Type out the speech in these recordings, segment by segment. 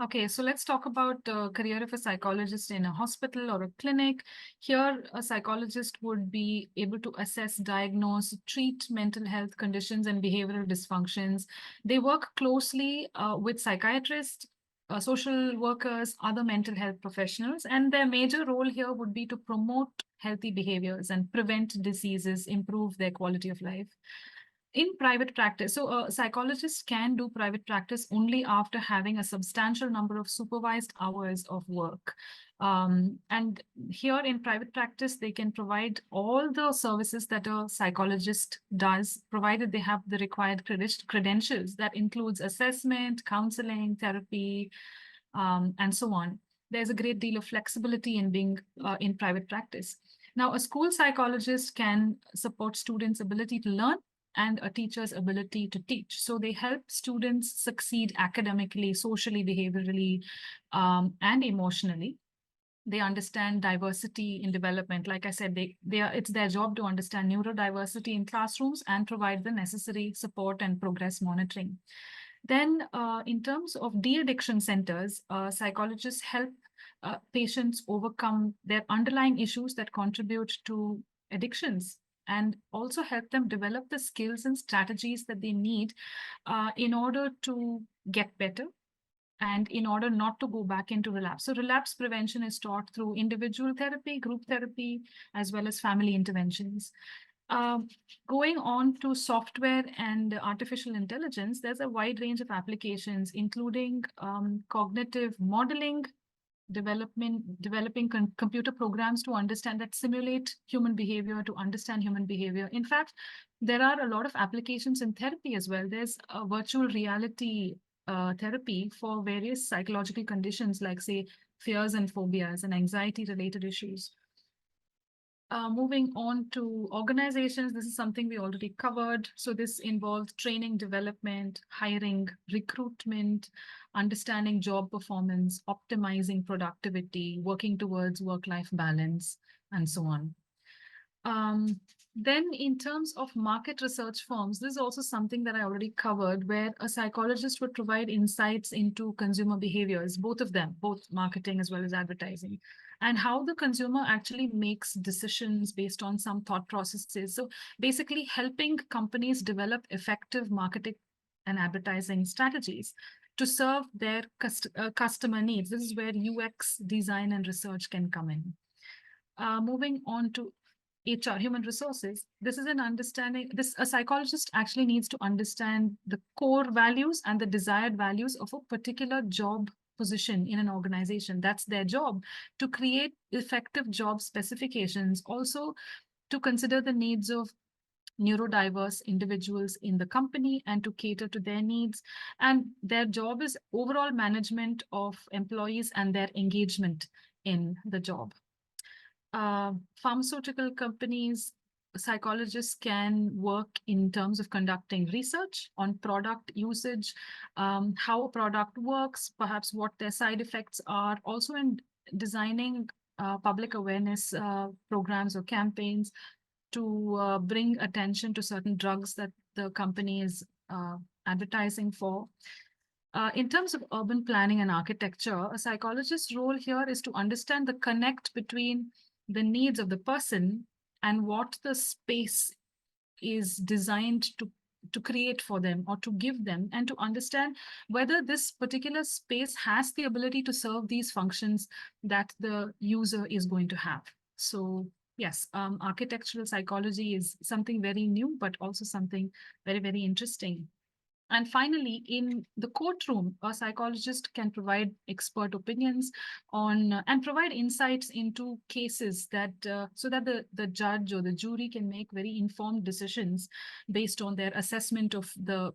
Okay, so let's talk about the career of a psychologist in a hospital or a clinic. Here, a psychologist would be able to assess, diagnose, treat mental health conditions and behavioral dysfunctions. They work closely with psychiatrists, social workers, other mental health professionals, and their major role here would be to promote healthy behaviors and prevent diseases, improve their quality of life. In private practice, so a psychologist can do private practice only after having a substantial number of supervised hours of work. And here in private practice, they can provide all the services that a psychologist does, provided they have the required credentials. That includes assessment, counseling, therapy, and so on. There's a great deal of flexibility in being in private practice. Now, a school psychologist can support students' ability to learn and a teacher's ability to teach. So they help students succeed academically, socially, behaviorally, and emotionally. They understand diversity in development. Like I said, it's their job to understand neurodiversity in classrooms and provide the necessary support and progress monitoring. Then in terms of de-addiction centers, psychologists help patients overcome their underlying issues that contribute to addictions, and also help them develop the skills and strategies that they need in order to get better and in order not to go back into relapse. So relapse prevention is taught through individual therapy, group therapy, as well as family interventions. Going on to software and artificial intelligence, there's a wide range of applications, including cognitive modeling, developing computer programs to understand that simulate human behavior, to understand human behavior. In fact, there are a lot of applications in therapy as well. There's a virtual reality therapy for various psychological conditions, like say fears and phobias and anxiety related issues. Moving on to organizations, this is something we already covered. So this involves training, development, hiring, recruitment, understanding job performance, optimizing productivity, working towards work-life balance, and so on. Then in terms of market research firms, this is also something that I already covered, where a psychologist would provide insights into consumer behaviors, both of them, both marketing as well as advertising, and how the consumer actually makes decisions based on some thought processes. So basically helping companies develop effective marketing and advertising strategies to serve their customer needs. This is where UX design and research can come in. Moving on to HR, human resources, this is an understanding, a psychologist actually needs to understand the core values and the desired values of a particular job position in an organization. That's their job, to create effective job specifications, also to consider the needs of neurodiverse individuals in the company and to cater to their needs. And their job is overall management of employees and their engagement in the job. Pharmaceutical companies, psychologists can work in terms of conducting research on product usage, how a product works, perhaps what their side effects are, also in designing public awareness programs or campaigns to bring attention to certain drugs that the company is advertising for. In terms of urban planning and architecture, a psychologist's role here is to understand the connect between the needs of the person and what the space is designed to create for them or to give them, and to understand whether this particular space has the ability to serve these functions that the user is going to have. So yes, architectural psychology is something very new, but also something very, very interesting. And finally, in the courtroom, a psychologist can provide expert opinions on and provide insights into cases that so that the judge or the jury can make very informed decisions based on their assessment of the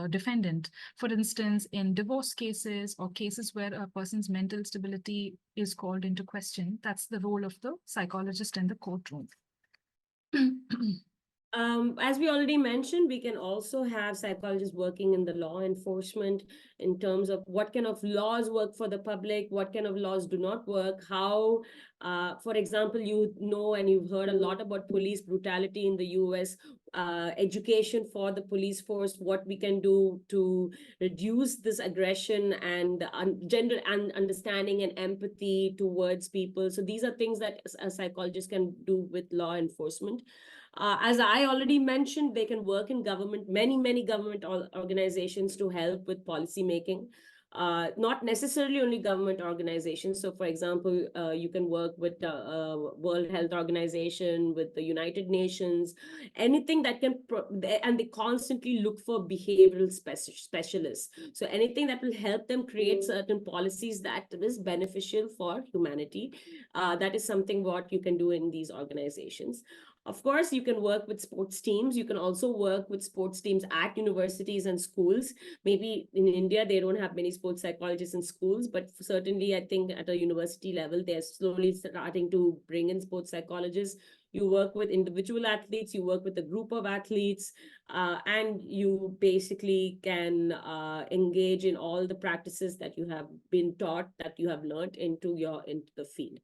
defendant. For instance, in divorce cases or cases where a person's mental stability is called into question, that's the role of the psychologist in the courtroom. As we already mentioned, we can also have psychologists working in the law enforcement in terms of what kind of laws work for the public, what kind of laws do not work, how, for example, you know, and you've heard a lot about police brutality in the US. education for the police force, what we can do to reduce this aggression and gender and understanding and empathy towards people. So these are things that a psychologist can do with law enforcement. As I already mentioned, they can work in government, many government organizations to help with policy making. Not necessarily only government organizations. So, for example, you can work with the World Health Organization, with the United Nations, anything that can, and they constantly look for behavioral specialists. So, anything that will help them create certain policies that is beneficial for humanity. That is something what you can do in these organizations. Of course, you can work with sports teams. You can also work with sports teams at universities and schools. Maybe in India, they don't have many sports psychologists in schools, but certainly I think at a university level, they're slowly starting to bring in sports psychologists. You work with individual athletes, you work with a group of athletes, and you basically can engage in all the practices that you have been taught, that you have learned into the field.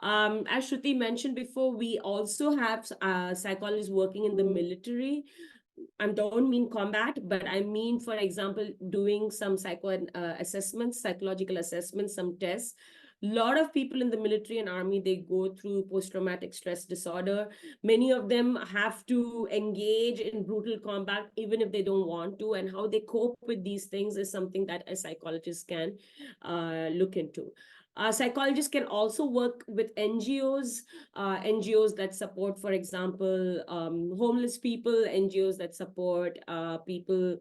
As Shruti mentioned before, we also have psychologists working in the military. I don't mean combat, but I mean, for example, doing some assessments, psychological assessments, some tests. A lot of people in the military and army, they go through post-traumatic stress disorder. Many of them have to engage in brutal combat, even if they don't want to, and how they cope with these things is something that a psychologist can look into. Psychologists can also work with NGOs, NGOs that support, for example, homeless people, NGOs that support people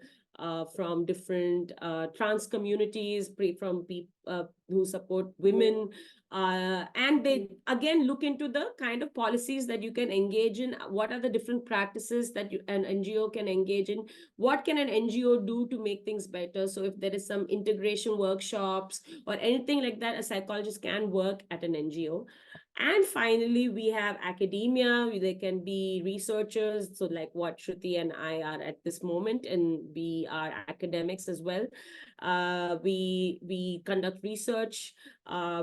from different trans communities, from people who support women. And they again look into the kind of policies that you can engage in. What are the different practices that an NGO can engage in? What can an NGO do to make things better? So if there is some integration workshops or anything like that, a psychologist can work at an NGO. And finally, we have academia. They can be researchers. So like what Shruti and I are at this moment, and we are academics as well. We conduct research,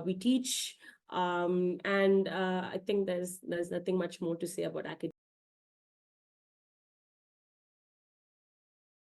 we teach, and I think there's nothing much more to say about academia.